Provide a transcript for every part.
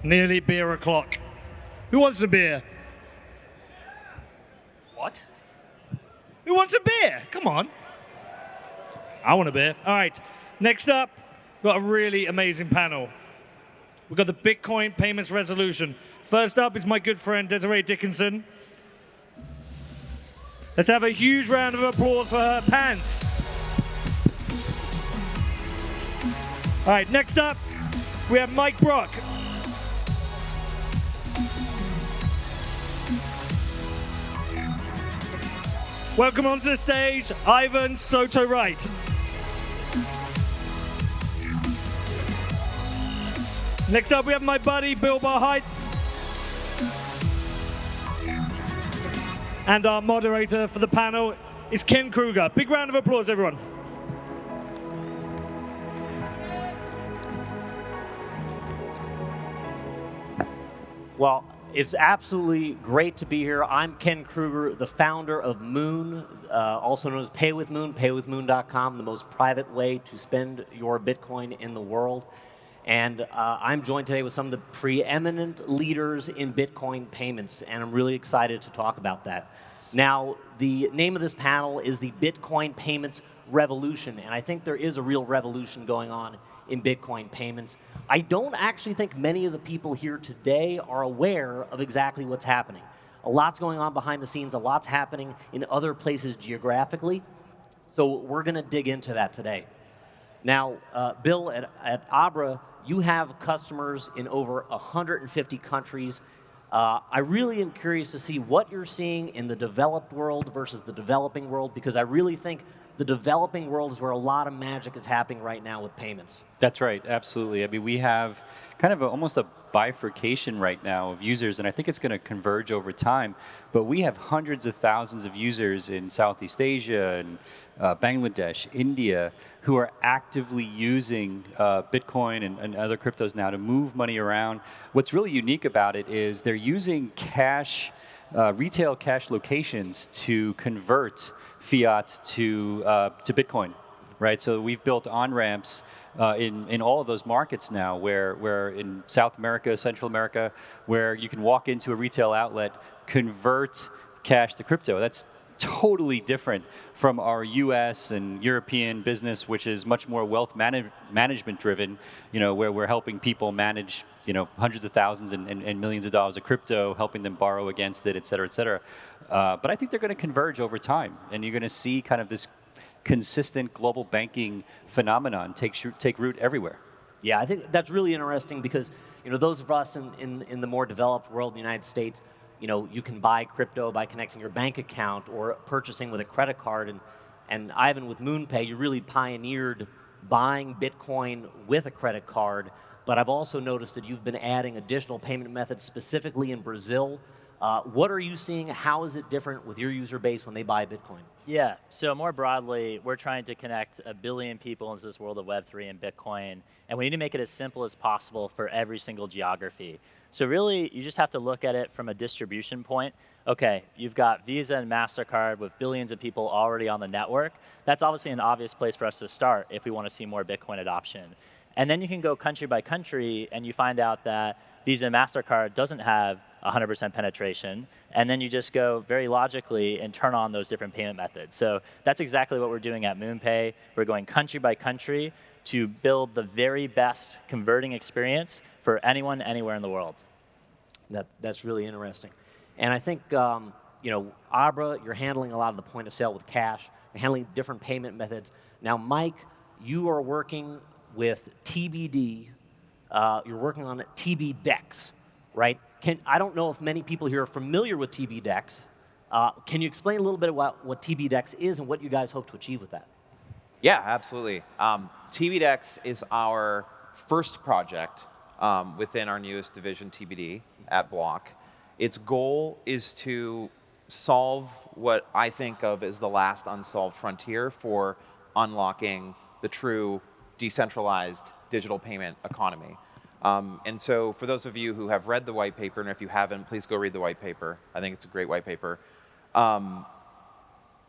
Nearly beer o'clock. Who wants a beer? What? Who wants a beer? Come on. I want a beer. All right. Next up, we've got a really amazing panel. We've got the Bitcoin payments resolution. First up is my good friend Desiree Dickerson. Let's have a huge round of applause for her pants. All right, next up, we have Mike Brock. Welcome onto the stage, Ivan Soto-Wright. Next up, we have my buddy, Bill Barhydt. And our moderator for the panel is Ken Kruger. Big round of applause, everyone. Well, it's absolutely great to be here. I'm Ken Kruger, the founder of Moon, also known as Pay with Moon, paywithmoon.com, the most private way to spend your Bitcoin in the world. And I'm joined today with some of the preeminent leaders in Bitcoin payments, and I'm really excited to talk about that. Now, the name of this panel is the Bitcoin Payments Revolution, and I think there is a real revolution going on in Bitcoin payments. I don't actually think many of the people here today are aware of exactly what's happening. A lot's going on behind the scenes, a lot's happening in other places geographically, so we're going to dig into that today. Now, Bill, at Abra, you have customers in over 150 countries. I really am curious to see what you're seeing in the developed world versus the developing world, because I really think the developing world is where a lot of magic is happening right now with payments. That's right, absolutely. I mean, we have kind of almost a bifurcation right now of users, and I think it's going to converge over time. But we have hundreds of thousands of users in Southeast Asia and Bangladesh, India, who are actively using Bitcoin and other cryptos now to move money around. What's really unique about it is they're using cash, retail cash locations to convert fiat to Bitcoin, right? So we've built on-ramps in all of those markets now, where in South America, Central America, where you can walk into a retail outlet, convert cash to crypto. That's totally different from our U.S. and European business, which is much more wealth management driven, where we're helping people manage, hundreds of thousands and millions of dollars of crypto, helping them borrow against it, et cetera, et cetera. But I think they're going to converge over time, and you're going to see kind of this consistent global banking phenomenon take root everywhere. Yeah, I think that's really interesting because, those of us in the more developed world, the United States, you can buy crypto by connecting your bank account or purchasing with a credit card. And Ivan, with MoonPay, you really pioneered buying Bitcoin with a credit card. But I've also noticed that you've been adding additional payment methods, specifically in Brazil. What are you seeing? How is it different with your user base when they buy Bitcoin? Yeah, so more broadly, we're trying to connect 1 billion people into this world of Web3 and Bitcoin, and we need to make it as simple as possible for every single geography. So really, you just have to look at it from a distribution point. Okay, you've got Visa and MasterCard with billions of people already on the network. That's obviously an obvious place for us to start if we want to see more Bitcoin adoption. And then you can go country by country, and you find out that Visa and MasterCard doesn't have 100% penetration, and then you just go very logically and turn on those different payment methods. So that's exactly what we're doing at MoonPay. We're going country by country to build the very best converting experience for anyone, anywhere in the world. That's really interesting. And I think, Abra, you're handling a lot of the point of sale with cash. You're handling different payment methods. Now, Mike, you are working with TBD. You're working on TBDEX, right? I don't know if many people here are familiar with TBDEX. Can you explain a little bit about what TBDEX is and what you guys hope to achieve with that? Yeah, absolutely. TBDEX is our first project within our newest division, TBD, at Block. Its goal is to solve what I think of as the last unsolved frontier for unlocking the true decentralized digital payment economy. And so for those of you who have read the white paper, and if you haven't, please go read the white paper. I think it's a great white paper.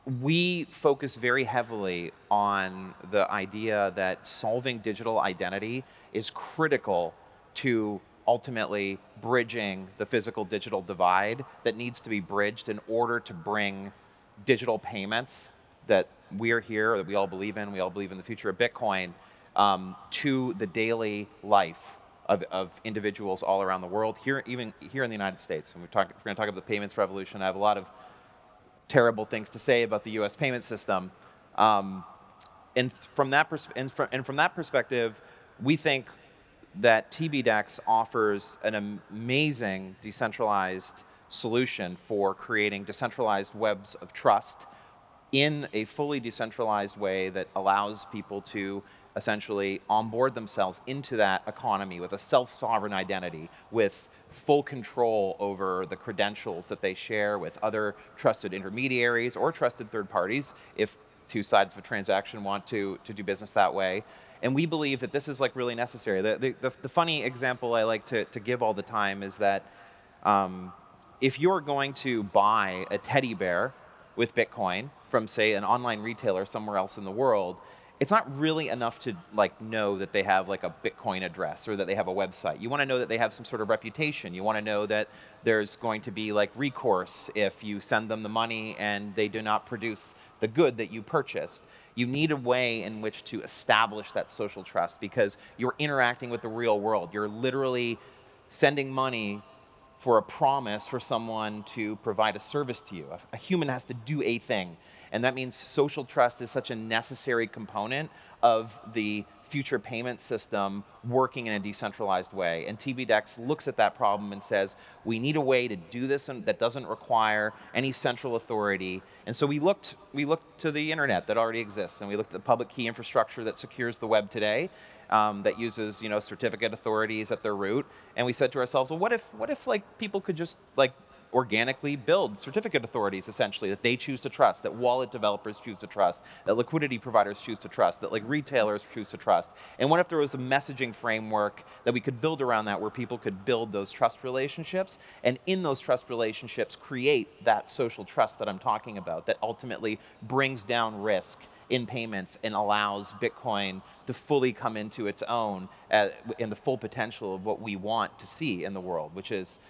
We focus very heavily on the idea that solving digital identity is critical to ultimately bridging the physical digital divide that needs to be bridged in order to bring digital payments that we are here, that we all believe in the future of Bitcoin, to the daily life of individuals all around the world, even here in the United States. And we're going to talk about the payments revolution. I have a lot of terrible things to say about the U.S. payment system. And from that perspective, we think that TBDEX offers an amazing decentralized solution for creating decentralized webs of trust in a fully decentralized way that allows people to essentially onboard themselves into that economy with a self-sovereign identity, with full control over the credentials that they share with other trusted intermediaries or trusted third parties, if two sides of a transaction want to do business that way. And we believe that this is like really necessary. The funny example I like to give all the time is that if you're going to buy a teddy bear with Bitcoin from, say, an online retailer somewhere else in the world, it's not really enough to like know that they have like a Bitcoin address or that they have a website. You want to know that they have some sort of reputation. You want to know that there's going to be like recourse if you send them the money and they do not produce the good that you purchased. You need a way in which to establish that social trust because you're interacting with the real world. You're literally sending money for a promise for someone to provide a service to you. A human has to do a thing. And that means social trust is such a necessary component of the future payment system working in a decentralized way. And TBDEX looks at that problem and says, we need a way to do this that doesn't require any central authority. And so we looked to the internet that already exists, and we looked at the public key infrastructure that secures the web today, that uses certificate authorities at their root. And we said to ourselves, well, what if like people could just like organically build certificate authorities, essentially, that they choose to trust, that wallet developers choose to trust, that liquidity providers choose to trust, that like retailers choose to trust. And what if there was a messaging framework that we could build around that where people could build those trust relationships, and in those trust relationships create that social trust that I'm talking about that ultimately brings down risk in payments and allows Bitcoin to fully come into its own in the full potential of what we want to see in the world, which is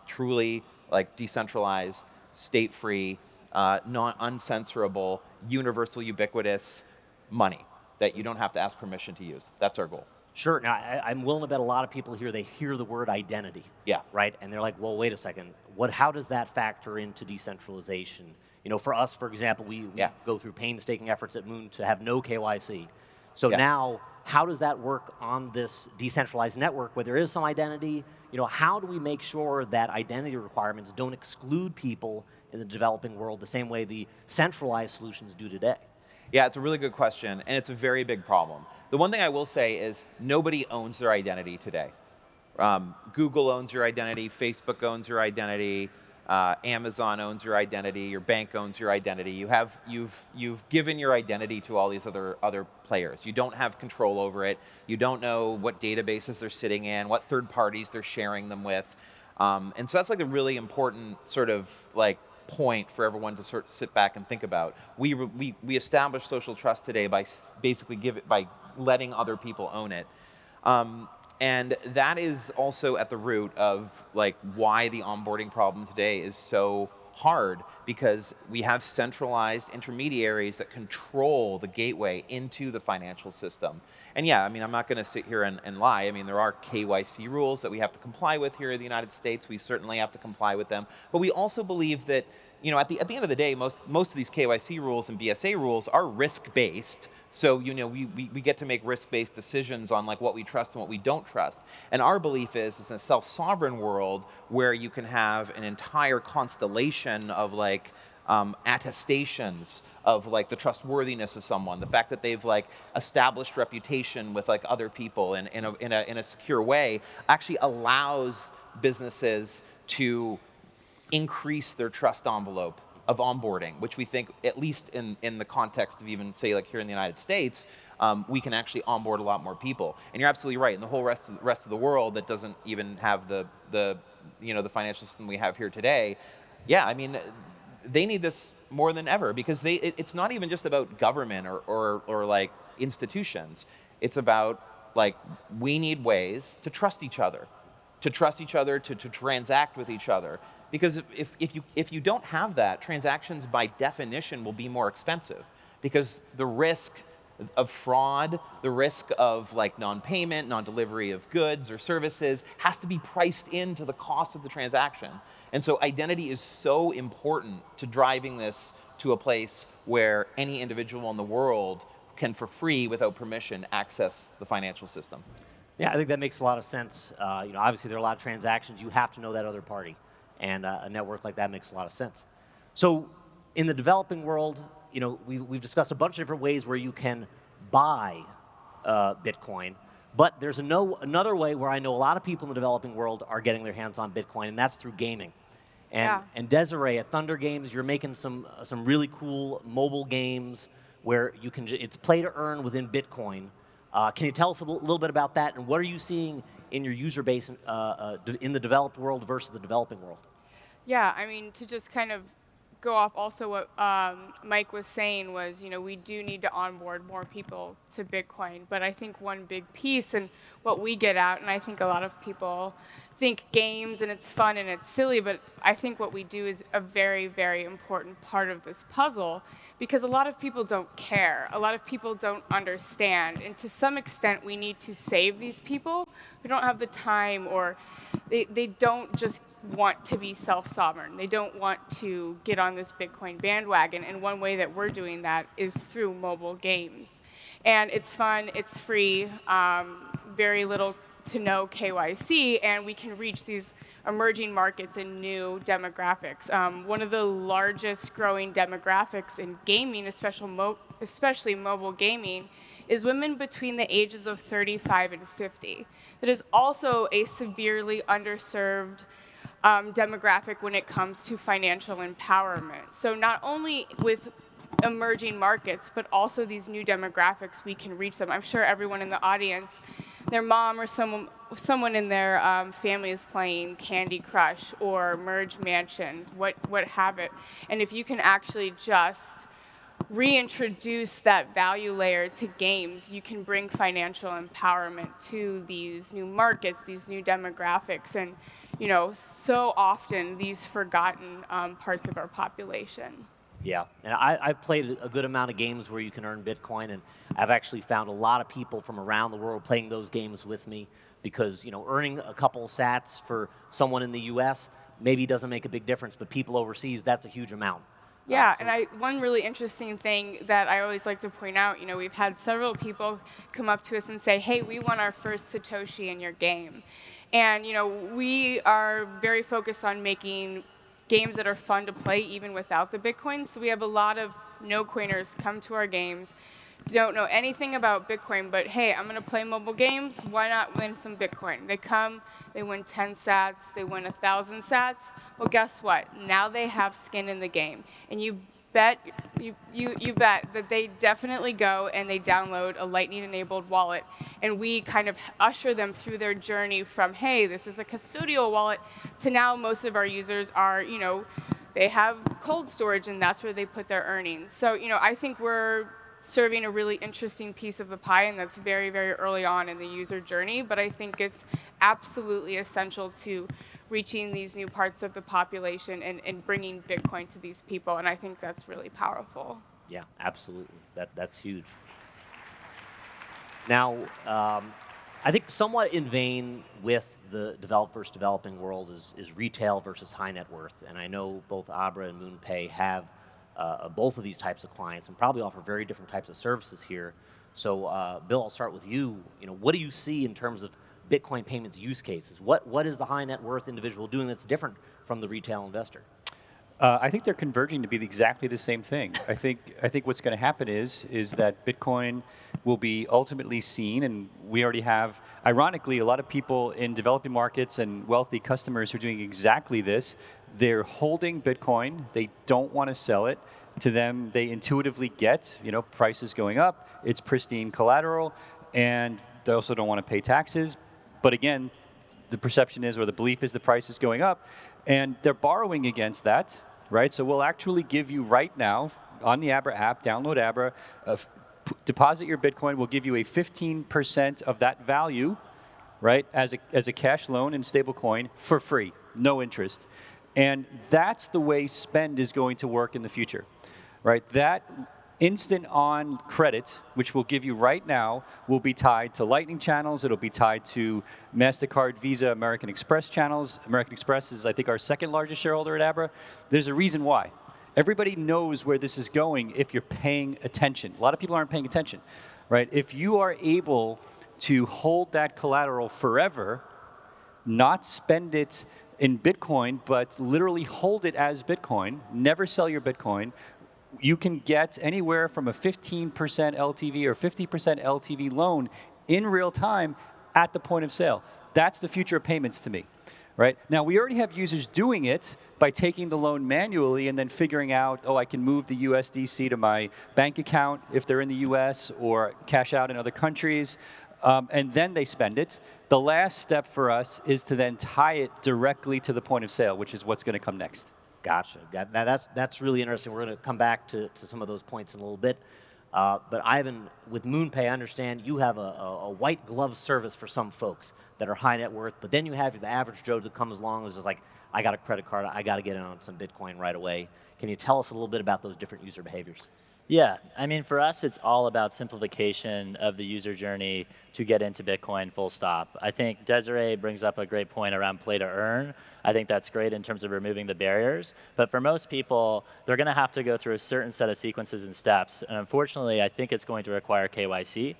truly like decentralized, state-free, uncensorable, universal, ubiquitous money that you don't have to ask permission to use. That's our goal. Sure. Now, I'm willing to bet a lot of people here, they hear the word identity. Yeah. Right? And they're like, well, wait a second. How does that factor into decentralization? For us, for example, we go through painstaking efforts at Moon to have no KYC. So now, how does that work on this decentralized network where there is some identity? How do we make sure that identity requirements don't exclude people in the developing world the same way the centralized solutions do today? Yeah, it's a really good question, and it's a very big problem. The one thing I will say is nobody owns their identity today. Google owns your identity, Facebook owns your identity, Amazon owns your identity, your bank owns your identity. You've given your identity to all these other players. You don't have control over it. You don't know what databases they're sitting in, what third parties they're sharing them with. And so that's like a really important sort of like point for everyone to sort of sit back and think about. We establish social trust today by basically by letting other people own it. And that is also at the root of like why the onboarding problem today is so hard, because we have centralized intermediaries that control the gateway into the financial system. And yeah, I mean, I'm not going to sit here and lie. I mean, there are KYC rules that we have to comply with here in the United States. We certainly have to comply with them. But we also believe that, at the end of the day, most of these KYC rules and BSA rules are risk-based. So, we get to make risk-based decisions on like what we trust and what we don't trust. And our belief is in a self-sovereign world where you can have an entire constellation of like attestations of like the trustworthiness of someone, the fact that they've like established reputation with like other people in a secure way, actually allows businesses to increase their trust envelope of onboarding, which we think, at least in the context of even, say, like here in the United States, we can actually onboard a lot more people. And you're absolutely right. In the whole rest of the world that doesn't even have the financial system we have here today, yeah, I mean, they need this more than ever, because it's not even just about government or like institutions. It's about like we need ways to trust each other. to trust each other, to transact with each other. Because if you don't have that, transactions by definition will be more expensive, because the risk of fraud, the risk of like non-payment, non-delivery of goods or services has to be priced into the cost of the transaction. And so identity is so important to driving this to a place where any individual in the world can, for free, without permission, access the financial system. Yeah, I think that makes a lot of sense. Obviously there are a lot of transactions. You have to know that other party. And a network like that makes a lot of sense. So in the developing world, we've discussed a bunch of different ways where you can buy Bitcoin, but there's another way where I know a lot of people in the developing world are getting their hands on Bitcoin, and that's through gaming. And Desiree, at Thunder Games, you're making some really cool mobile games where you can it's play to earn within Bitcoin. Can you tell us a little bit about that, and what are you seeing in your user base in the developed world versus the developing world? Yeah, I mean, to just kind of go off also what Mike was saying was, we do need to onboard more people to Bitcoin. But I think one big piece and what we get out, and I think a lot of people think games and it's fun and it's silly, but I think what we do is a very, very important part of this puzzle, because a lot of people don't care. A lot of people don't understand. And to some extent, we need to save these people who don't have the time, or they don't just want to be self-sovereign. They don't want to get on this Bitcoin bandwagon. And one way that we're doing that is through mobile games. And it's fun, it's free, very little to no KYC, and we can reach these emerging markets and new demographics. One of the largest growing demographics in gaming, especially mobile gaming, is women between the ages of 35 and 50. That is also a severely underserved demographic when it comes to financial empowerment. So not only with emerging markets, but also these new demographics, we can reach them. I'm sure everyone in the audience, their mom or someone in their family is playing Candy Crush or Merge Mansion, what have it. And if you can actually just reintroduce that value layer to games, you can bring financial empowerment to these new markets, these new demographics, and so often these forgotten parts of our population. Yeah, and I've played a good amount of games where you can earn Bitcoin, and I've actually found a lot of people from around the world playing those games with me, because earning a couple sats for someone in the U.S. maybe doesn't make a big difference, but people overseas, that's a huge amount. Yeah, and one really interesting thing that I always like to point out, we've had several people come up to us and say, hey, we want our first Satoshi in your game. And we are very focused on making games that are fun to play even without the Bitcoin. So we have a lot of no-coiners come to our games, don't know anything about Bitcoin, but hey, I'm going to play mobile games. Why not win some Bitcoin? They come, they win 10 sats, they win 1,000 sats. Well, guess what? Now they have skin in the game. And you bet that they definitely go and they download a Lightning-enabled wallet. And we kind of usher them through their journey from, hey, this is a custodial wallet, to now most of our users are, they have cold storage, and that's where they put their earnings. So, I think we're serving a really interesting piece of the pie, and that's very, very early on in the user journey. But I think it's absolutely essential to reaching these new parts of the population and bringing Bitcoin to these people, and I think that's really powerful. Yeah, absolutely. That's huge. Now, I think somewhat in vein with the developed versus developing world is retail versus high net worth, and I know both Abra and MoonPay have both of these types of clients and probably offer very different types of services here. So, Bill, I'll start with you. What do you see in terms of Bitcoin payments use cases? What is the high net worth individual doing that's different from the retail investor? I think they're converging to be exactly the same thing. I think what's going to happen is that Bitcoin will be ultimately seen, and we already have, ironically, a lot of people in developing markets and wealthy customers who are doing exactly this. They're holding Bitcoin. They don't want to sell it. To them, they intuitively get, prices going up. It's pristine collateral, and they also don't want to pay taxes. But again, the perception is, or the belief is, the price is going up, and they're borrowing against that, right? So we'll actually give you right now on the Abra app, download Abra, deposit your Bitcoin. We'll give you a 15% of that value right, as a cash loan in stablecoin for free, no interest. And that's the way spend is going to work in the future, right? That instant on credit, which we'll give you right now, will be tied to Lightning channels. It'll be tied to MasterCard, Visa, American Express channels. American Express is, I think, our second largest shareholder at Abra. There's a reason why. Everybody knows where this is going if you're paying attention. A lot of people aren't paying attention, right? If you are able to hold that collateral forever, not spend it in Bitcoin, but literally hold it as Bitcoin, never sell your Bitcoin, you can get anywhere from a 15% LTV or 50% LTV loan in real time at the point of sale. That's the future of payments to me, right? Now, we already have users doing it by taking the loan manually and then figuring out, oh, I can move the USDC to my bank account if they're in the US or cash out in other countries, and then they spend it. The last step for us is to then tie it directly to the point of sale, which is what's going to come next. Gotcha. That's really interesting. We're going to come back to some of those points in a little bit. But Ivan, with MoonPay, I understand you have a white glove service for some folks that are high net worth, but then you have the average Joe that comes along and is just like, I got a credit card, I got to get in on some Bitcoin right away. Can you tell us a little bit about those different user behaviors? Yeah, I mean, for us, it's all about simplification of the user journey to get into Bitcoin, full stop. I think Desiree brings up a great point around play to earn. I think that's great in terms of removing the barriers. But for most people, they're going to have to go through a certain set of sequences and steps. And unfortunately, I think it's going to require KYC.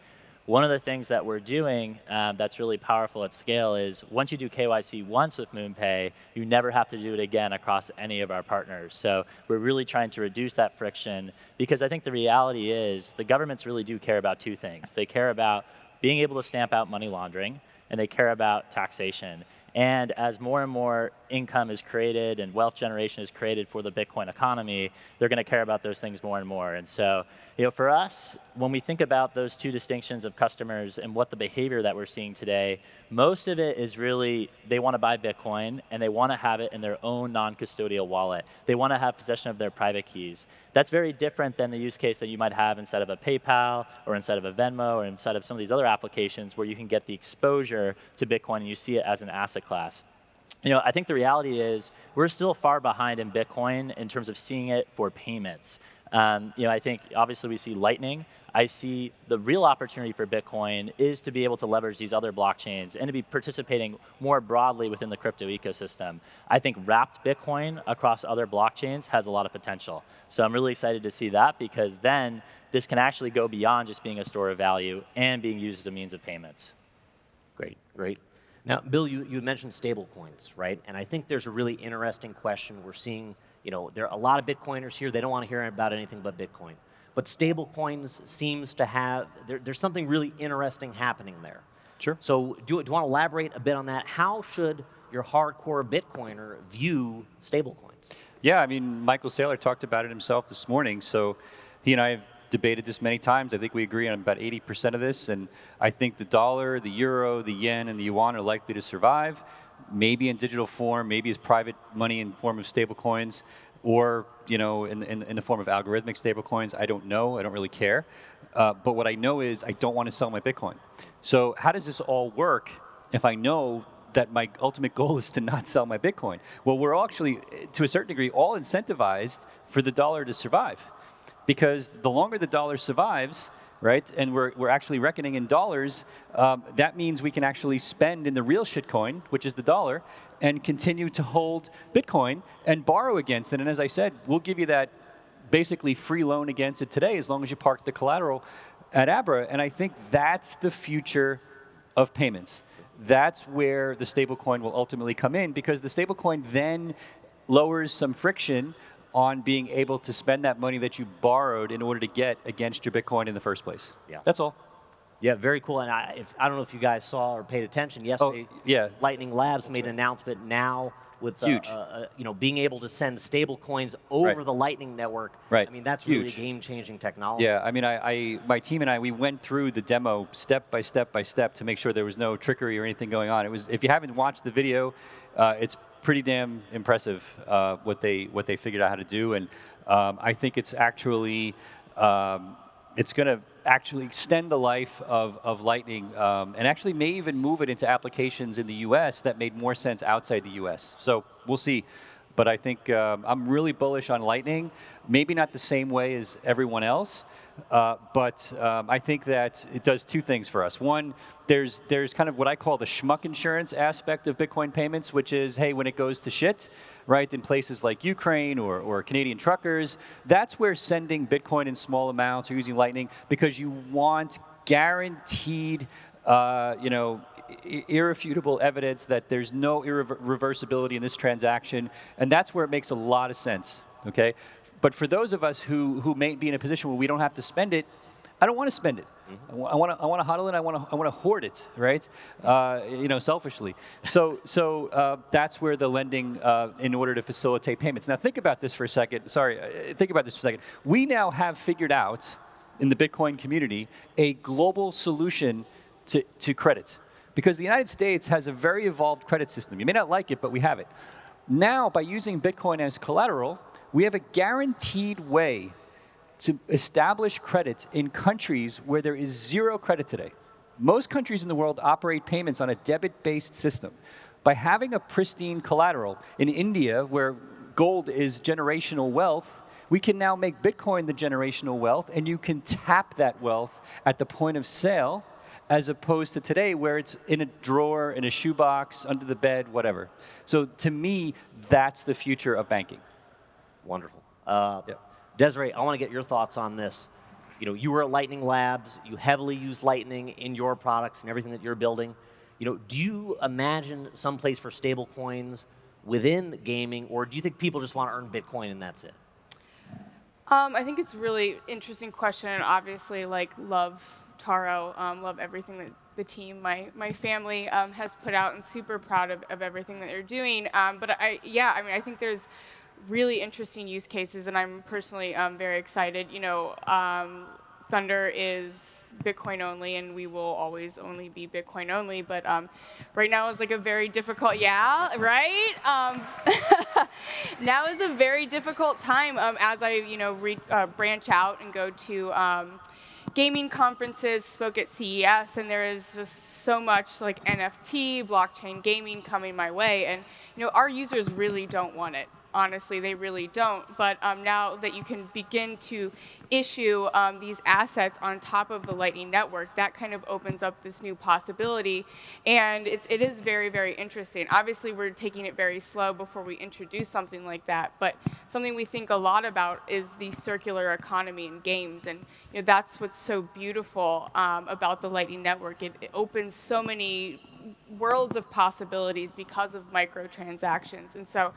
One of the things that we're doing that's really powerful at scale is once you do KYC once with MoonPay, you never have to do it again across any of our partners. So we're really trying to reduce that friction because I think the reality is the governments really do care about two things. They care about being able to stamp out money laundering, and they care about taxation. And as more and more income is created and wealth generation is created for the Bitcoin economy, they're going to care about those things more and more. And so, for us, when we think about those two distinctions of customers and what the behavior that we're seeing today, most of it is really they want to buy Bitcoin and they want to have it in their own non-custodial wallet. They want to have possession of their private keys. That's very different than the use case that you might have inside of a PayPal or inside of a Venmo or inside of some of these other applications where you can get the exposure to Bitcoin and you see it as an asset class. I think the reality is we're still far behind in Bitcoin in terms of seeing it for payments. I think obviously we see Lightning. I see the real opportunity for Bitcoin is to be able to leverage these other blockchains and to be participating more broadly within the crypto ecosystem. I think wrapped Bitcoin across other blockchains has a lot of potential. So I'm really excited to see that because then this can actually go beyond just being a store of value and being used as a means of payments. Great, great. Now, Bill, you mentioned stable coins, right? And I think there's a really interesting question. We're seeing, there are a lot of Bitcoiners here. They don't want to hear about anything but Bitcoin. But stable coins seems to have, there's something really interesting happening there. Sure. So do you want to elaborate a bit on that? How should your hardcore Bitcoiner view stable coins? Yeah, I mean, Michael Saylor talked about it himself this morning. So he and I have debated this many times. I think we agree on about 80% of this. And I think the dollar, the euro, the yen, and the yuan are likely to survive, maybe in digital form, maybe as private money in form of stable coins, or in the form of algorithmic stable coins. I don't know. I don't really care. But what I know is I don't want to sell my Bitcoin. So how does this all work if I know that my ultimate goal is to not sell my Bitcoin? Well, we're actually, to a certain degree, all incentivized for the dollar to survive. Because the longer the dollar survives, right, and we're actually reckoning in dollars, that means we can actually spend in the real shitcoin, which is the dollar, and continue to hold Bitcoin and borrow against it. And as I said, we'll give you that basically free loan against it today as long as you park the collateral at Abra. And I think that's the future of payments. That's where the stablecoin will ultimately come in, because the stablecoin then lowers some friction on being able to spend that money that you borrowed in order to get against your Bitcoin in the first place. Yeah. That's all. Yeah, very cool. And I don't know if you guys saw or paid attention yesterday. Yeah. Lightning Labs made an announcement now with Huge. Being able to send stable coins over the Lightning network. Right. I mean, that's Huge. really game-changing technology. Yeah, I mean, my team and I, we went through the demo step by step by step to make sure there was no trickery or anything going on. It was, if you haven't watched the video, it's pretty damn impressive what they figured out how to do, and I think it's actually it's going to actually extend the life of Lightning and actually may even move it into applications in the US that made more sense outside the US. So we'll see. But I think I'm really bullish on Lightning. Maybe not the same way as everyone else, but I think that it does two things for us. One, there's kind of what I call the schmuck insurance aspect of Bitcoin payments, which is, hey, when it goes to shit, right, in places like Ukraine or Canadian truckers, that's where sending Bitcoin in small amounts or using Lightning, because you want guaranteed, irrefutable evidence that there's no reversibility in this transaction, and that's where it makes a lot of sense, okay? But for those of us who may be in a position where we don't have to spend it, I don't want to spend it. Mm-hmm. I want to HODL it. I want to hoard it, right? Selfishly. So that's where the lending, in order to facilitate payments. Now think about this for a second. Think about this for a second. We now have figured out in the Bitcoin community a global solution to credit. Because the United States has a very evolved credit system. You may not like it, but we have it. Now, by using Bitcoin as collateral, we have a guaranteed way to establish credit in countries where there is zero credit today. Most countries in the world operate payments on a debit-based system. By having a pristine collateral, in India, where gold is generational wealth, we can now make Bitcoin the generational wealth, and you can tap that wealth at the point of sale, as opposed to today where it's in a drawer, in a shoebox, under the bed, whatever. So to me, that's the future of banking. Wonderful. Desiree, I want to get your thoughts on this. You were at Lightning Labs. You heavily use Lightning in your products and everything that you're building. Do you imagine some place for stable coins within gaming, or do you think people just want to earn Bitcoin and that's it? I think it's a really interesting question, and obviously, love Taro, love everything that the team, my family has put out, and super proud of everything that they're doing. But I think there's really interesting use cases, and I'm personally very excited. Thunder is Bitcoin only, and we will always only be Bitcoin only. But right now is a very difficult, right? Now is a very difficult time as I branch out and go to gaming conferences, spoke at CES, and there is just so much NFT, blockchain gaming coming my way, and our users really don't want it. Honestly, they really don't. But now that you can begin to issue these assets on top of the Lightning Network, that kind of opens up this new possibility. And it is very, very interesting. Obviously, we're taking it very slow before we introduce something like that. But something we think a lot about is the circular economy in games. And that's what's so beautiful about the Lightning Network. It opens so many worlds of possibilities because of microtransactions. And so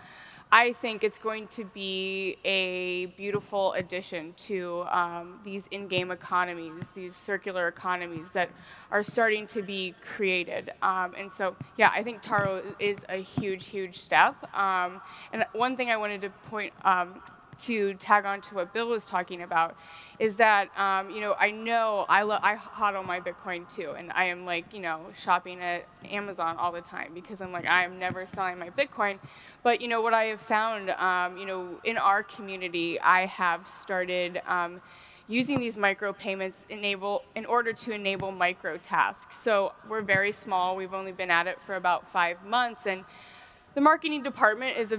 I think it's going to be a beautiful addition to these in-game economies, these circular economies that are starting to be created. And so, I think Taro is a huge, huge step. And one thing I wanted to point to tag on to what Bill was talking about is that, I know I HODL my Bitcoin too, and I am shopping at Amazon all the time because I'm I am never selling my Bitcoin. But what I have found, in our community, I have started using these micro payments in order to enable micro tasks. So we're very small. We've only been at it for about 5 months, and the marketing department is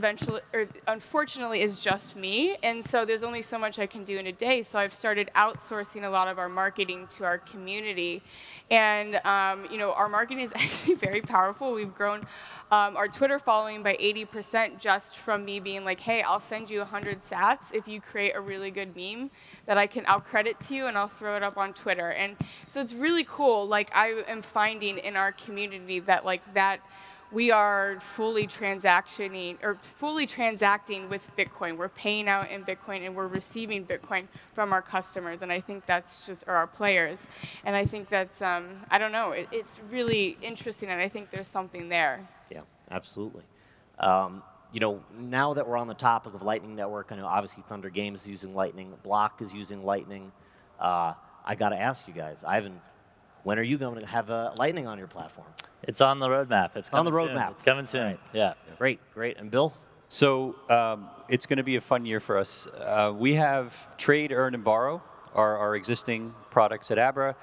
unfortunately, is just me, and so there's only so much I can do in a day. So I've started outsourcing a lot of our marketing to our community, and our marketing is actually very powerful. We've grown our Twitter following by 80% just from me being hey, I'll send you 100 sats if you create a really good meme that I'll credit to you and I'll throw it up on Twitter. And so it's really cool. I am finding in our community that that we are fully transacting with Bitcoin. We're paying out in Bitcoin and we're receiving Bitcoin from our customers. And I think that's or our players. And I think that's, I don't know, it's really interesting, and I think there's something there. Yeah, absolutely. Now that we're on the topic of Lightning Network, I know obviously Thunder Games is using Lightning, Block is using Lightning. I got to ask you guys, when are you going to have Lightning on your platform? It's on the roadmap. It's coming on the roadmap. Soon. It's coming soon. Right. Yeah. Great. And Bill? So it's going to be a fun year for us. We have trade, earn, and borrow our existing products at Abra.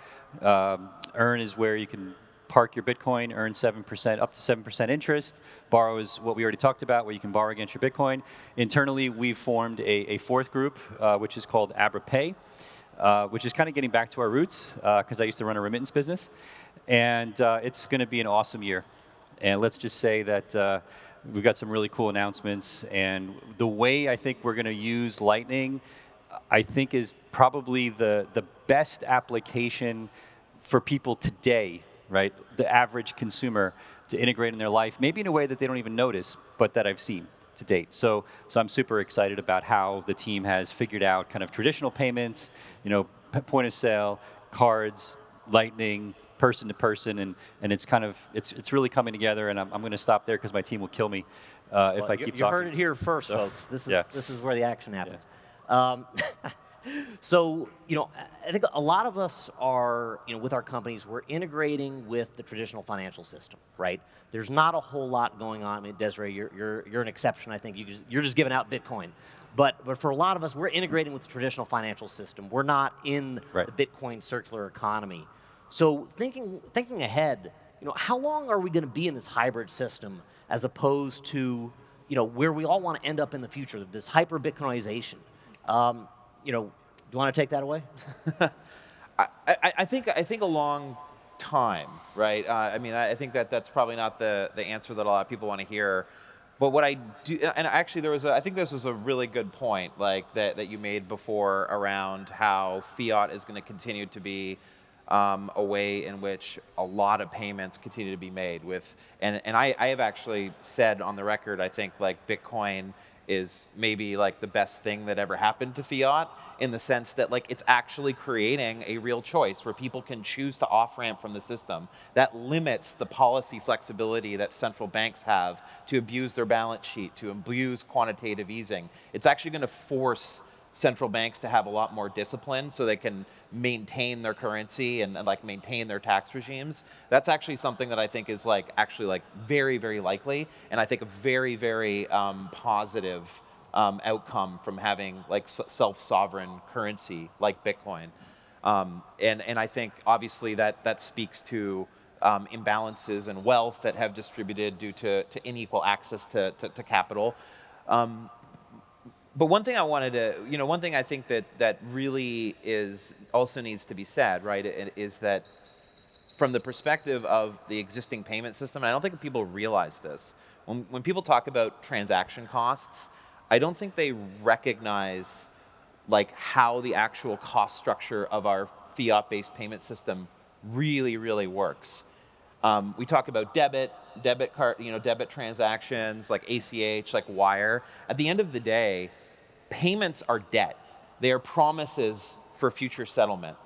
Earn is where you can park your Bitcoin, earn 7%, up to 7% interest. Borrow is what we already talked about, where you can borrow against your Bitcoin. Internally, we've formed a fourth group, which is called Abra Pay, which is kind of getting back to our roots, because I used to run a remittance business. And it's going to be an awesome year. And let's just say that we've got some really cool announcements. And the way I think we're going to use Lightning, I think, is probably the best application for people today, right? The average consumer to integrate in their life, maybe in a way that they don't even notice, but that I've seen to date. So I'm super excited about how the team has figured out kind of traditional payments, point of sale, cards, Lightning, person to person, and it's kind of it's really coming together. And I'm going to stop there because my team will kill me if I keep talking. You heard it here first, folks. This is where the action happens. Yeah. So, I think a lot of us are, with our companies, we're integrating with the traditional financial system, right? There's not a whole lot going on. I mean, Desiree, you're an exception. I think you're just giving out Bitcoin. But for a lot of us, we're integrating with the traditional financial system. We're not in the Bitcoin circular economy. So thinking ahead, how long are we going to be in this hybrid system as opposed to, where we all want to end up in the future, this hyper-Bitcoinization? Do you want to take that away? I think a long time, right? I think that's probably not the answer that a lot of people want to hear. But what I do, and actually I think this was a really good point, like that you made before around how fiat is going to continue to be a way in which a lot of payments continue to be made with, and I have actually said on the record, I think like Bitcoin is maybe like the best thing that ever happened to fiat, in the sense that like it's actually creating a real choice where people can choose to off-ramp from the system. That limits the policy flexibility that central banks have to abuse their balance sheet, to abuse quantitative easing. It's actually going to force central banks to have a lot more discipline so they can maintain their currency and like maintain their tax regimes. That's actually something that I think is actually very, very likely, and I think a very, very positive outcome from having like self-sovereign currency like Bitcoin. And I think obviously that speaks to imbalances in wealth that have distributed due to unequal access to capital. But one thing I wanted to, one thing I think that really also needs to be said, right, is that from the perspective of the existing payment system, and I don't think people realize this, when people talk about transaction costs, I don't think they recognize like how the actual cost structure of our fiat-based payment system really, really works. We talk about debit card, debit transactions, like ACH, like wire. At the end of the day, payments are debt. They are promises for future settlement.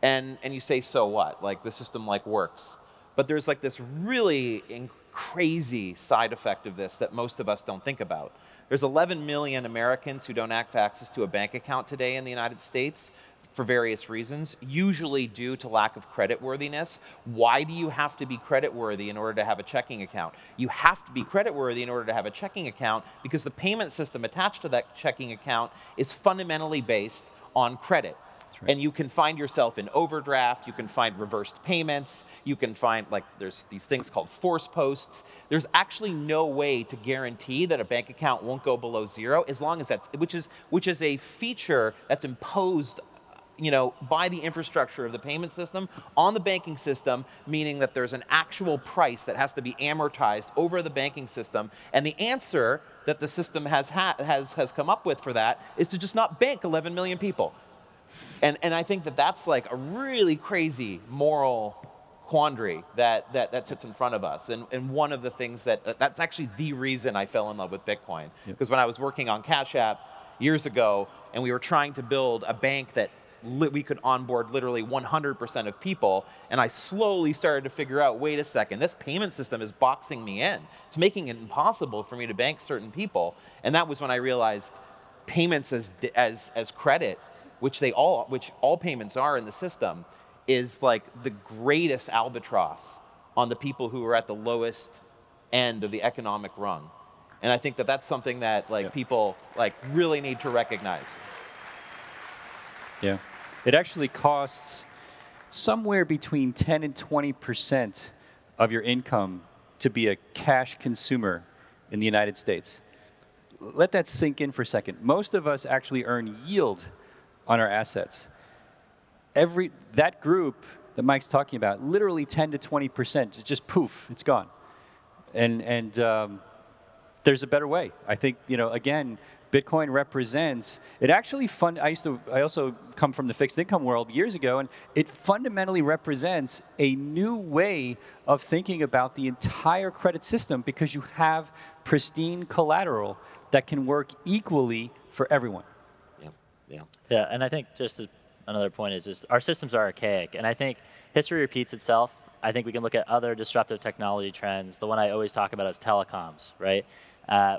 And you say, so what? Like the system works. But there's like this really crazy side effect of this that most of us don't think about. There's 11 million Americans who don't have access to a bank account today in the United States for various reasons, usually due to lack of creditworthiness. Why do you have to be creditworthy in order to have a checking account? You have to be creditworthy in order to have a checking account because the payment system attached to that checking account is fundamentally based on credit. Right. And you can find yourself in overdraft, you can find reversed payments, you can find, there's these things called force posts. There's actually no way to guarantee that a bank account won't go below zero as long as which is a feature that's imposed by the infrastructure of the payment system on the banking system, meaning that there's an actual price that has to be amortized over the banking system. And the answer that the system has come up with for that is to just not bank 11 million people. And I think that's like a really crazy moral quandary that sits in front of us. And one of the things that's actually the reason I fell in love with Bitcoin. Because when I was working on Cash App years ago, and we were trying to build a bank that we could onboard literally 100% of people, and I slowly started to figure out, wait a second, this payment system is boxing me in. It's making it impossible for me to bank certain people. And that was when I realized payments as credit, which all payments are in the system, is like the greatest albatross on the people who are at the lowest end of the economic rung. And I think that's something that people really need to recognize. Yeah. It actually costs somewhere between 10 and 20% of your income to be a cash consumer in the United States. Let that sink in for a second. Most of us actually earn yield on our assets. That group that Mike's talking about, literally 10 to 20%, just poof, it's gone. And there's a better way. I think, again, Bitcoin represents, it actually I also come from the fixed income world years ago, and it fundamentally represents a new way of thinking about the entire credit system because you have pristine collateral that can work equally for everyone. Yeah, and I think another point is just our systems are archaic, and I think history repeats itself. I think we can look at other disruptive technology trends. The one I always talk about is telecoms, right?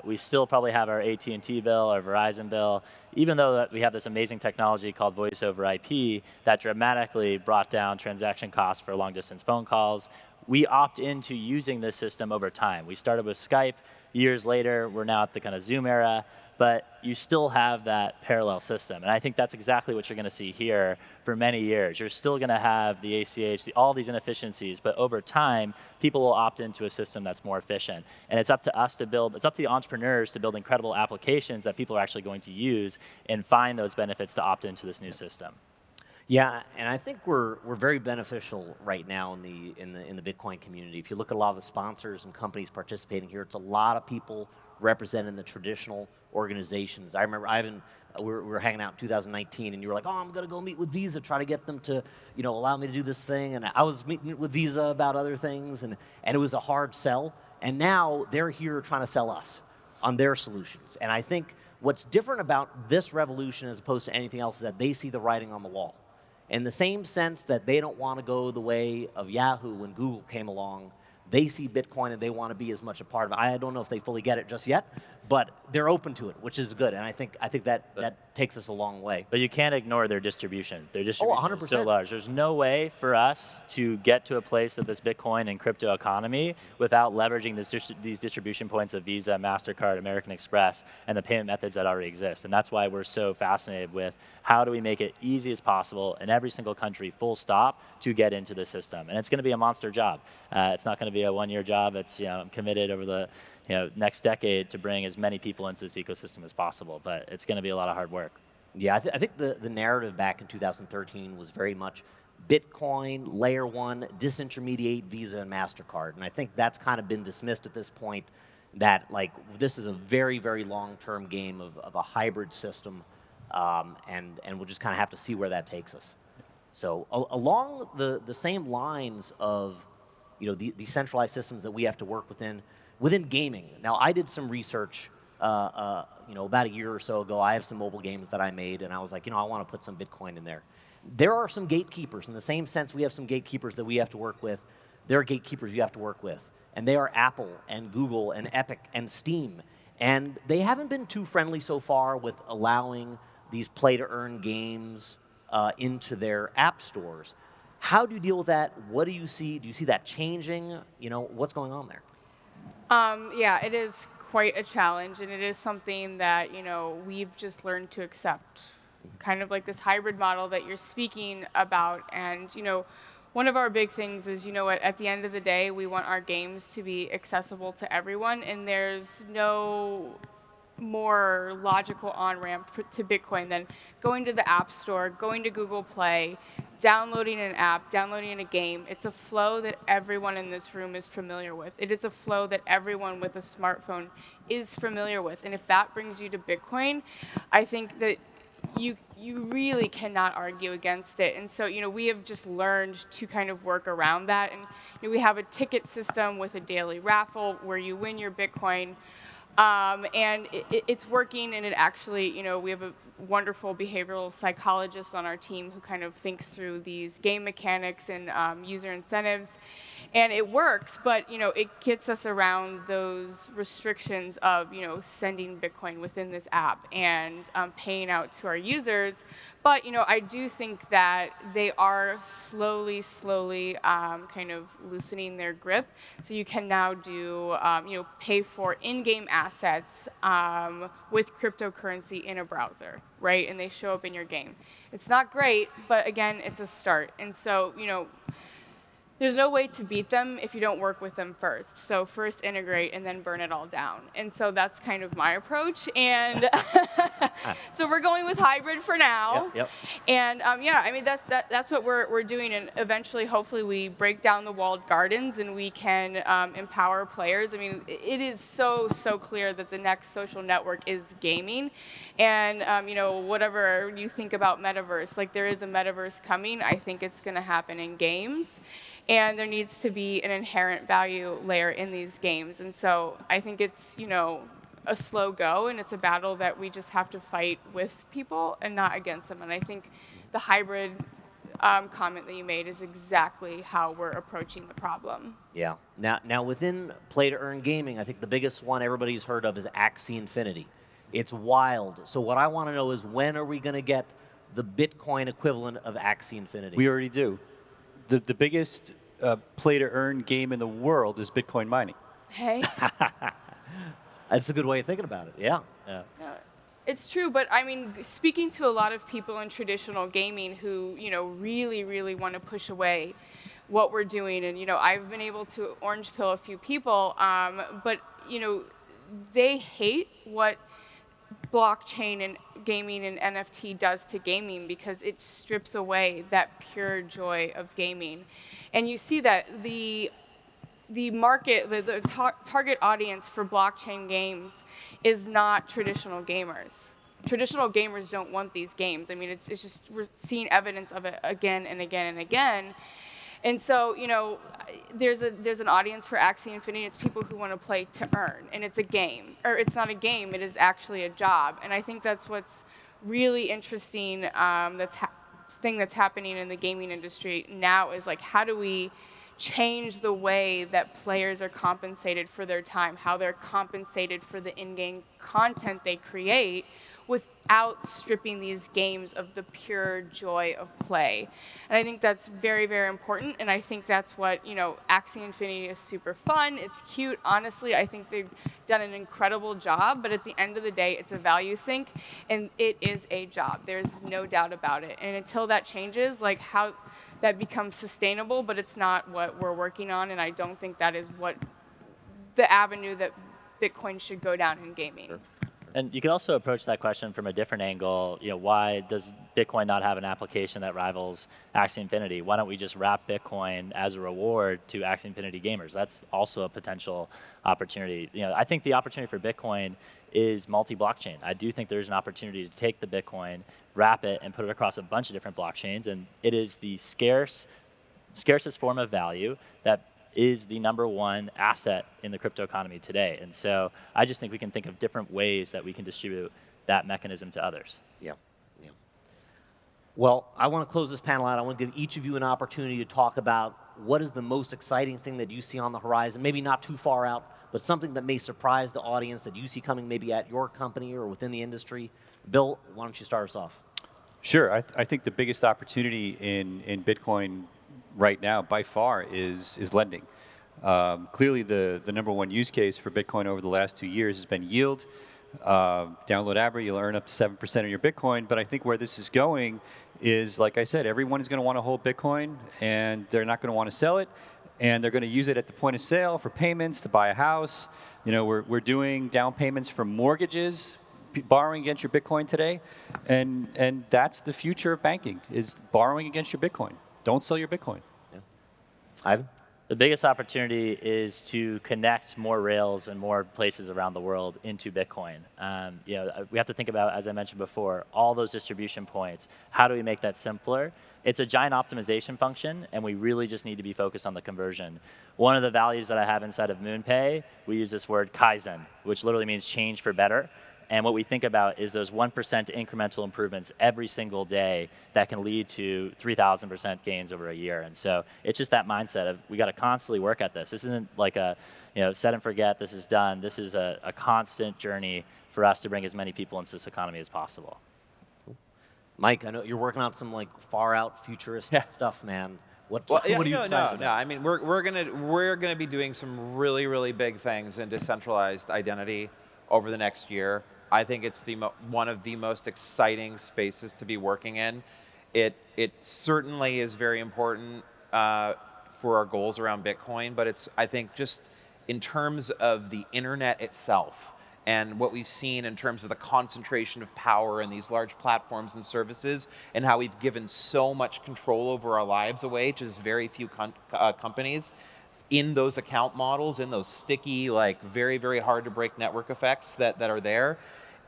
We still probably have our AT&T bill, our Verizon bill, even though we have this amazing technology called voice over IP that dramatically brought down transaction costs for long-distance phone calls. We opt into using this system over time. We started with Skype. Years later, we're now at the kind of Zoom era, but you still have that parallel system. And I think that's exactly what you're going to see here for many years. You're still going to have the ACH, all these inefficiencies, but over time, people will opt into a system that's more efficient. And it's up to us to build, it's up to the entrepreneurs to build incredible applications that people are actually going to use and find those benefits to opt into this new system. Yeah, and I think we're very beneficial right now in the Bitcoin community. If you look at a lot of the sponsors and companies participating here, it's a lot of people representing the traditional organizations. I remember, Ivan, we were hanging out in 2019, and you were like, "Oh, I'm going to go meet with Visa, try to get them to, allow me to do this thing." And I was meeting with Visa about other things, and it was a hard sell. And now they're here trying to sell us on their solutions. And I think what's different about this revolution as opposed to anything else is that they see the writing on the wall. In the same sense that they don't want to go the way of Yahoo when Google came along, they see Bitcoin and they want to be as much a part of it. I don't know if they fully get it just yet, but they're open to it, which is good. And I think that takes us a long way. But you can't ignore their distribution. Their distribution 100%. is so large. There's no way for us to get to a place of this Bitcoin and crypto economy without leveraging these distribution points of Visa, MasterCard, American Express, and the payment methods that already exist. And that's why we're so fascinated with how do we make it easy as possible in every single country, full stop, to get into the system. And it's going to be a monster job. It's not going to be a one-year job. It's, I'm committed over the next decade to bring as many people into this ecosystem as possible. But it's going to be a lot of hard work. Yeah, I think the narrative back in 2013 was very much Bitcoin, layer one, disintermediate Visa and MasterCard. And I think that's kind of been dismissed at this point, that this is a very, very long-term game of a hybrid system. And we'll just kind of have to see where that takes us. So along the same lines of the decentralized systems that we have to work within gaming. Now, I did some research about a year or so ago. I have some mobile games that I made, and I was like, I want to put some Bitcoin in there. There are some gatekeepers. In the same sense we have some gatekeepers that we have to work with, there are gatekeepers you have to work with. And they are Apple and Google and Epic and Steam. And they haven't been too friendly so far with allowing these play-to-earn games into their app stores. How do you deal with that? What do you see? Do you see that changing? What's going on there? Yeah, it is quite a challenge, and it is something that we've just learned to accept, kind of like this hybrid model that you're speaking about. And one of our big things is, at the end of the day, we want our games to be accessible to everyone, and there's no more logical on-ramp to Bitcoin than going to the App Store, going to Google Play, downloading an app, downloading a game. It's a flow that everyone in this room is familiar with. It is a flow that everyone with a smartphone is familiar with. And if that brings you to Bitcoin, I think that you really cannot argue against it. And so, we have just learned to kind of work around that. And we have a ticket system with a daily raffle where you win your Bitcoin. And it's working, and it actually, we have a wonderful behavioral psychologist on our team who kind of thinks through these game mechanics and user incentives. And it works, but it gets us around those restrictions of sending Bitcoin within this app and paying out to our users. But I do think that they are slowly kind of loosening their grip. So you can now do pay for in-game assets with cryptocurrency in a browser, right? And they show up in your game. It's not great, but again, it's a start. And so there's no way to beat them if you don't work with them first. So first integrate and then burn it all down. And so that's kind of my approach. And so we're going with hybrid for now. Yep. And I mean that's what we're doing. And eventually, hopefully, we break down the walled gardens and we can empower players. I mean, it is so clear that the next social network is gaming. And whatever you think about metaverse, like there is a metaverse coming. I think it's going to happen in games. And there needs to be an inherent value layer in these games. And so I think it's, a slow go, and it's a battle that we just have to fight with people and not against them. And I think the hybrid comment that you made is exactly how we're approaching the problem. Yeah. Now within play-to-earn gaming, I think the biggest one everybody's heard of is Axie Infinity. It's wild. So what I want to know is, when are we going to get the Bitcoin equivalent of Axie Infinity? We already do. The biggest play-to-earn game in the world is Bitcoin mining. Hey. That's a good way of thinking about it. Yeah. It's true, but I mean, speaking to a lot of people in traditional gaming who, really want to push away what we're doing, and I've been able to orange pill a few people, but they hate what blockchain and gaming and NFT does to gaming, because it strips away that pure joy of gaming. And you see that the market, the target audience for blockchain games is not traditional gamers. Traditional gamers don't want these games. I mean, it's just, we're seeing evidence of it again and again and again. And so, there's an audience for Axie Infinity. It's people who want to play to earn, and it's a game, or it's not a game. It is actually a job, and I think that's what's really interesting. Thing that's happening in the gaming industry now is like, how do we change the way that players are compensated for their time, how they're compensated for the in-game content they create, without stripping these games of the pure joy of play. And I think that's very, very important, and I think that's what, Axie Infinity is super fun, it's cute. Honestly, I think they've done an incredible job, but at the end of the day, it's a value sink, and it is a job. There's no doubt about it. And until that changes, like how that becomes sustainable, but it's not what we're working on, and I don't think that is what the avenue that Bitcoin should go down in gaming. Sure. And you could also approach that question from a different angle. Why does Bitcoin not have an application that rivals Axie Infinity? Why don't we just wrap Bitcoin as a reward to Axie Infinity gamers? That's also a potential opportunity. I think the opportunity for Bitcoin is multi-blockchain. I do think there's an opportunity to take the Bitcoin, wrap it, and put it across a bunch of different blockchains. And it is the scarcest form of value that is the number one asset in the crypto economy today. And so I just think we can think of different ways that we can distribute that mechanism to others. Yeah. Well, I want to close this panel out. I want to give each of you an opportunity to talk about what is the most exciting thing that you see on the horizon, maybe not too far out, but something that may surprise the audience that you see coming maybe at your company or within the industry. Bill, why don't you start us off? Sure. I think the biggest opportunity in Bitcoin right now, by far, is lending. Clearly, the number one use case for Bitcoin over the last 2 years has been yield. Download Abra, you'll earn up to 7% of your Bitcoin. But I think where this is going is, like I said, everyone is going to want to hold Bitcoin, and they're not going to want to sell it. And they're going to use it at the point of sale for payments, to buy a house. We're doing down payments for mortgages, borrowing against your Bitcoin today. And that's the future of banking, is borrowing against your Bitcoin. Don't sell your Bitcoin. Yeah. Ivan? The biggest opportunity is to connect more rails and more places around the world into Bitcoin. We have to think about, as I mentioned before, all those distribution points. How do we make that simpler? It's a giant optimization function, and we really just need to be focused on the conversion. One of the values that I have inside of MoonPay, we use this word Kaizen, which literally means change for better. And what we think about is those 1% incremental improvements every single day that can lead to 3,000% gains over a year. And so it's just that mindset of we got to constantly work at this. This isn't like a set and forget, this is done. This is a constant journey for us to bring as many people into this economy as possible. Mike, I know you're working on some like far out futuristic stuff, man. What are you excited about? No. I mean, we're gonna be doing some really, really big things in decentralized identity over the next year. I think it's one of the most exciting spaces to be working in. It certainly is very important for our goals around Bitcoin, but I think just in terms of the internet itself and what we've seen in terms of the concentration of power in these large platforms and services, and how we've given so much control over our lives away to just very few companies in those account models, in those sticky, like very, very hard to break network effects that are there,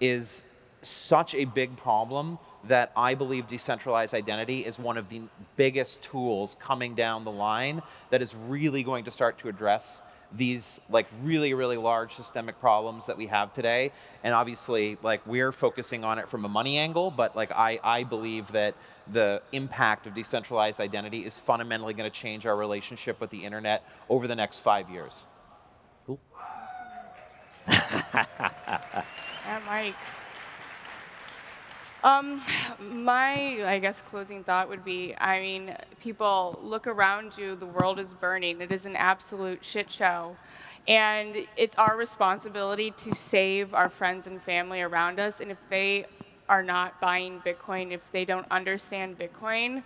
is such a big problem that I believe decentralized identity is one of the biggest tools coming down the line that is really going to start to address these like really, really large systemic problems that we have today. And obviously, like, we're focusing on it from a money angle, but like I believe that the impact of decentralized identity is fundamentally going to change our relationship with the internet over the next 5 years. Cool. Yeah, Mike. My, I guess, closing thought would be, I mean, people, look around you, the world is burning. It is an absolute shit show. And it's our responsibility to save our friends and family around us. And if they are not buying Bitcoin, if they don't understand Bitcoin,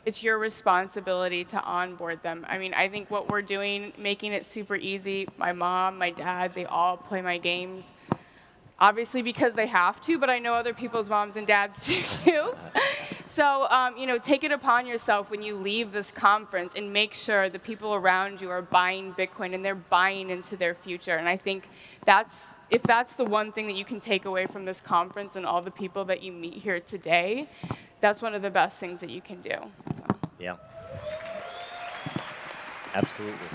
it's your responsibility to onboard them. I mean, I think what we're doing, making it super easy, my mom, my dad, they all play my games. Obviously because they have to, but I know other people's moms and dads do too. So, take it upon yourself when you leave this conference and make sure the people around you are buying Bitcoin and they're buying into their future. And I think if that's the one thing that you can take away from this conference and all the people that you meet here today, that's one of the best things that you can do. So. Yeah. Absolutely.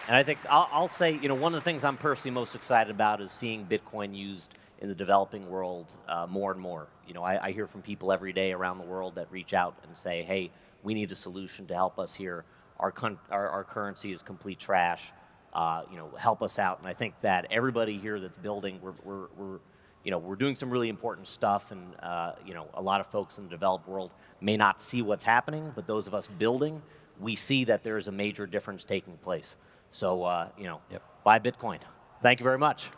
And I think I'll say, one of the things I'm personally most excited about is seeing Bitcoin used in the developing world more and more. I hear from people every day around the world that reach out and say, hey, we need a solution to help us here. Our currency is complete trash. Help us out. And I think that everybody here that's building, we're doing some really important stuff, and a lot of folks in the developed world may not see what's happening, but those of us building, we see that there is a major difference taking place. So, buy Bitcoin. Thank you very much.